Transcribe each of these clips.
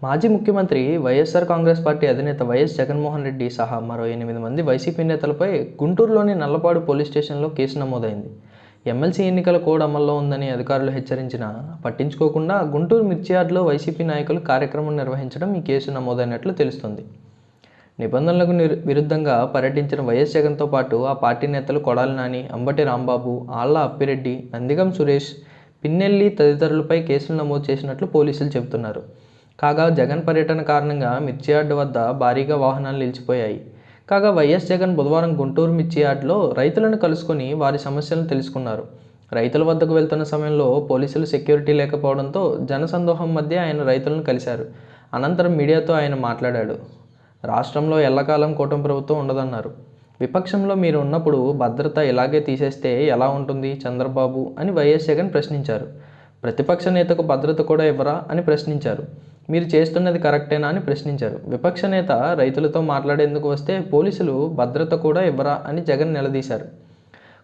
మాజీ ముఖ్యమంత్రి వైఎస్ఆర్ కాంగ్రెస్ పార్టీ అధినేత వైఎస్ జగన్మోహన్ రెడ్డి సహా మరో 8 మంది వైసీపీ నేతలపై గుంటూరులోని నల్లపాడు పోలీస్ స్టేషన్లో కేసు నమోదైంది. ఎమ్మెల్సీ ఎన్నికల కోడ్ అమల్లో ఉందని అధికారులు హెచ్చరించినా పట్టించుకోకుండా గుంటూరు మిర్చి యార్డ్లో వైసీపీ నాయకులు కార్యక్రమం నిర్వహించడం ఈ కేసు నమోదైనట్లు తెలుస్తోంది. నిబంధనలకు విరుద్ధంగా పర్యటించిన వైఎస్ జగన్తో పాటు ఆ పార్టీ నేతలు కొడాలి నాని, అంబటి రాంబాబు, ఆళ్ల అప్పిరెడ్డి, నందిగం సురేష్, పిన్నెల్లి తదితరులపై కేసులు నమోదు చేసినట్లు పోలీసులు చెబుతున్నారు. కాగా జగన్ పర్యటన కారణంగా మిర్చి యార్డు వద్ద భారీగా వాహనాలు నిలిచిపోయాయి. కాగా వైఎస్ జగన్ బుధవారం గుంటూరు మిర్చి యార్డులో రైతులను కలుసుకొని వారి సమస్యలను తెలుసుకున్నారు. రైతుల వద్దకు వెళ్తున్న సమయంలో పోలీసులు సెక్యూరిటీ లేకపోవడంతో జనసందోహం మధ్య ఆయన రైతులను కలిశారు. అనంతరం మీడియాతో ఆయన మాట్లాడాడు. రాష్ట్రంలో ఎల్లకాలం కూటమి ప్రభుత్వం ఉండదన్నారు. విపక్షంలో మీరు ఉన్నప్పుడు భద్రత ఇలాగే తీసేస్తే ఎలా ఉంటుంది చంద్రబాబు అని వైఎస్ జగన్ ప్రశ్నించారు. ప్రతిపక్ష నేతకు భద్రత కూడా ఇవ్వరా అని ప్రశ్నించారు. మీరు చేస్తున్నది కరెక్టేనా అని ప్రశ్నించారు. విపక్ష నేత రైతులతో మాట్లాడేందుకు వస్తే పోలీసులు భద్రత కూడా ఇవ్వరా అని జగన్ నిలదీశారు.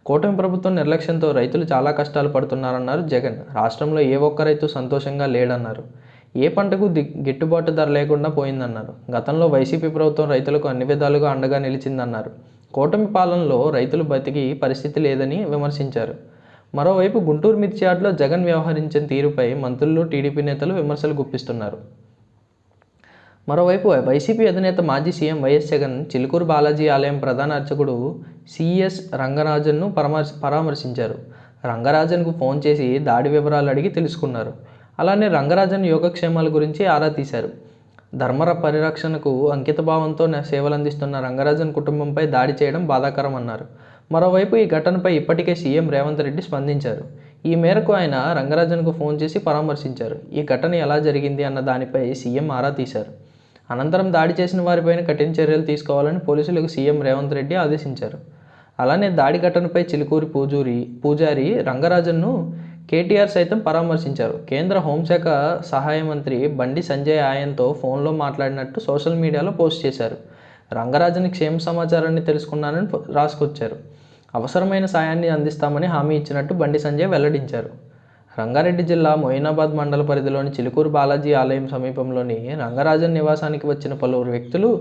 కూటమి ప్రభుత్వం నిర్లక్ష్యంతో రైతులు చాలా కష్టాలు పడుతున్నారన్నారు జగన్. రాష్ట్రంలో ఏ ఒక్క రైతు సంతోషంగా లేడన్నారు. ఏ పంటకు గిట్టుబాటు ధర లేకుండా పోయిందన్నారు. గతంలో వైసీపీ ప్రభుత్వం రైతులకు అన్ని విధాలుగా అండగా నిలిచిందన్నారు. కూటమి పాలనలో రైతులు బతికి పరిస్థితి లేదని విమర్శించారు. మరోవైపు గుంటూరు మిర్చి యార్డులో జగన్ వ్యవహరించిన తీరుపై మంత్రులు, టీడీపీ నేతలు విమర్శలు గుప్పిస్తున్నారు. మరోవైపు వైసీపీ అధినేత మాజీ సీఎం వైఎస్ జగన్ చిలుకూరు బాలాజీ ఆలయం ప్రధాన అర్చకుడు సిఎస్ రంగరాజన్ను పరామర్శించారు. రంగరాజన్కు ఫోన్ చేసి దాడి వివరాలు అడిగి తెలుసుకున్నారు. అలానే రంగరాజన్ యోగక్షేమాల గురించి ఆరా తీశారు. ధర్మ పరిరక్షణకు అంకితభావంతో సేవలందిస్తున్న రంగరాజన్ కుటుంబంపై దాడి చేయడం బాధాకరం అన్నారు. మరోవైపు ఈ ఘటనపై ఇప్పటికే సీఎం రేవంత్ రెడ్డి స్పందించారు. ఈ మేరకు ఆయన రంగరాజన్కు ఫోన్ చేసి పరామర్శించారు. ఈ ఘటన ఎలా జరిగింది అన్న దానిపై సీఎం ఆరా తీశారు. అనంతరం దాడి చేసిన వారిపైన కఠిన చర్యలు తీసుకోవాలని పోలీసులకు సీఎం రేవంత్ రెడ్డి ఆదేశించారు. అలానే దాడి ఘటనపై చిలుకూరి పూజారి రంగరాజన్ను కేటీఆర్ సైతం పరామర్శించారు. కేంద్ర హోంశాఖ సహాయ మంత్రి బండి సంజయ్ ఆయనతో ఫోన్లో మాట్లాడినట్టు సోషల్ మీడియాలో పోస్ట్ చేశారు. రంగరాజన్ క్షేమ సమాచారాన్ని తెలుసుకున్నానని రాసుకొచ్చారు. అవసరమైన సాయాన్ని అందిస్తామని హామీ ఇచ్చినట్టు బండి సంజయ్ వెల్లడించారు. రంగారెడ్డి జిల్లా మొయినాబాద్ మండల పరిధిలోని చిలుకూరు బాలాజీ ఆలయం సమీపంలోని రంగరాజన్ నివాసానికి వచ్చిన పలువురు వ్యక్తులు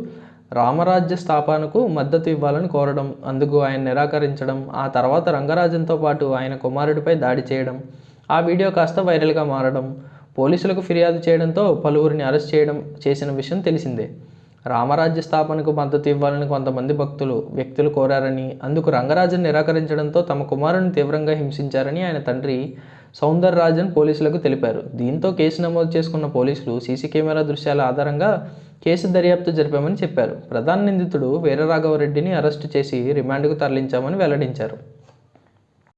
రామరాజ్య స్థాపనకు మద్దతు ఇవ్వాలని కోరడం, అందుకు ఆయన నిరాకరించడం, ఆ తర్వాత రంగరాజన్తో పాటు ఆయన కుమారుడిపై దాడి చేయడం, ఆ వీడియో కాస్త వైరల్గా మారడం, పోలీసులకు ఫిర్యాదు చేయడంతో పలువురిని అరెస్ట్ చేసిన విషయం తెలిసిందే. రామరాజ్య స్థాపనకు మద్దతు ఇవ్వాలని కొంతమంది వ్యక్తులు కోరారని, అందుకు రంగరాజన్ నిరాకరించడంతో తమ కుమారుని తీవ్రంగా హింసించారని ఆయన తండ్రి సౌందరరాజన్ పోలీసులకు తెలిపారు. దీంతో కేసు నమోదు చేసుకున్న పోలీసులు సీసీ కెమెరా దృశ్యాల ఆధారంగా కేసు దర్యాప్తు జరిపామని చెప్పారు. ప్రధాన నిందితుడు వీరరాఘవరెడ్డిని అరెస్టు చేసి రిమాండ్కు తరలించామని వెల్లడించారు.